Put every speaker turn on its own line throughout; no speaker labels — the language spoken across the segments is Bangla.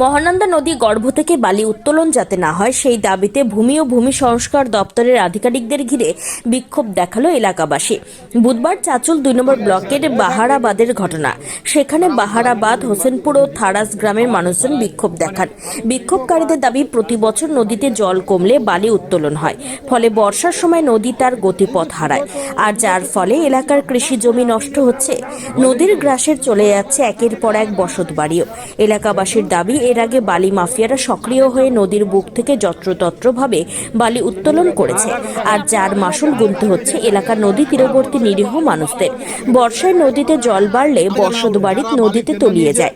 মহানন্দা নদী গর্ভ থেকে বালি উত্তোলন যাতে না হয় সেই দাবিতে ভূমি ও ভূমি সংস্কার দপ্তরের আধিকারিকদের ঘিরে বিক্ষোভ দেখালো এলাকাবাসী। বুধবার চাচল 2 নম্বর ব্লকের বাহারাবাদের ঘটনা। সেখানে বাহারাবাদ, হোসেনপুর ও থারাস গ্রামের মানুষজন বিক্ষোভ দেখান। বিক্ষোভকারীদের দাবি, প্রতি বছর নদীতে জল কমলে বালি উত্তোলন হয়, ফলে বর্ষার সময় নদী তার গতিপথ হারায়, আর যার ফলে এলাকার কৃষি জমি নষ্ট হচ্ছে। নদীর গ্রাসের চলে যাচ্ছে একের পর এক বসত বাড়িও। এলাকাবাসীর দাবি, এর আগে বালি মাফিয়ারা সক্রিয় হয়ে নদীর বুক থেকে যত্রতত্রভাবে বালি উত্তোলন করেছে, আর যার মাসুল গুনতে হচ্ছে এলাকার নদী তীরবর্তী নিরীহ মানুষদের। বর্ষায় নদীতে জল বাড়লে বসত বাড়ি নদীতে তলিয়ে যায়,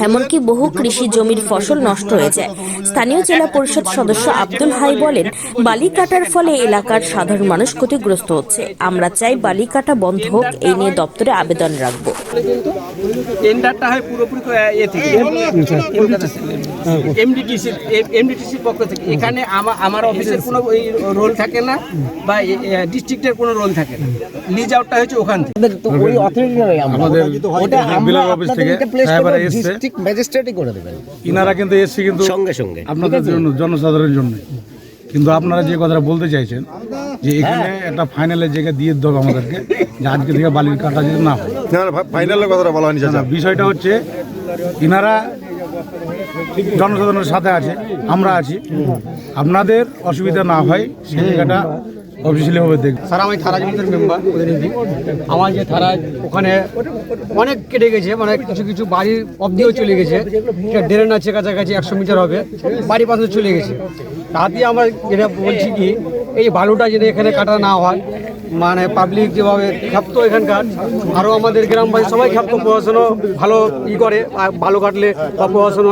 এমনকি বহু কৃষি জমির ফসল নষ্ট হয়ে যায়। স্থানীয় জেলা পরিষদ সদস্য আব্দুল হাই বলেন, বালি কাটার ফলে এলাকার সাধারণ মানুষ ক্ষতিগ্রস্ত হচ্ছে। আমরা চাই বালি কাটা বন্ধ হোক, এই নিয়ে দপ্তরে আবেদন রাখবো।
এমডিটিসির পক্ষ থেকে এখানে আমার অফিসের কোনো রোল থাকে না, বা ডিস্ট্রিক্টের কোনো রোল থাকে না। লিজ আউটটা হচ্ছে ওখান থেকে,
ওই অথরিটি নয়, আমাদের বিলের অফিস থেকে ডিস্ট্রিক্ট ম্যাজিস্ট্রেটই করে দেবেন।
ইনারা কিন্তু এসছে কিন্তু
সঙ্গে সঙ্গে
আপনাদের জন্য, জনসাধারণের জন্য। কিন্তু আপনারা যে কথাটা বলতে চাইছেন যে এখানে একটা ফাইনালের জায়গা দিয়ে দেবো আমাদেরকে, যে আজকে থেকে বালির কাটা যদি না হয়।
ফাইনালের কথাটা বলা হয়নি।
বিষয়টা হচ্ছে ইনারা জনসাধারণের সাথে আছে, আমরা আছি, আপনাদের অসুবিধা না হয় সেই জায়গাটা অফিসিয়ালিভাবে দেখব।
স্যার, আমি থারা জমিদের মেম্বার প্রতিনিধি। আমার যে থারা ওখানে অনেক কেটে গেছে, মানে কিছু কিছু বাড়ির অবধিও চলে গেছে। ড্রেন আছে কাছাকাছি 100 মিটার হবে, বাড়ি পাশে চলে গেছে। তাতে আমরা যেটা বলছি কি, এই বালুটা যদি এখানে কাটা না হয়, মানে পাবলিক যেভাবে খ্যাপ্ত এখানকার, আরও আমাদের গ্রামবাসী সবাই খ্যাপ্ত, প্রশাসনও ভালো করে, আর ভালো কাটলে বা প্রশাসনও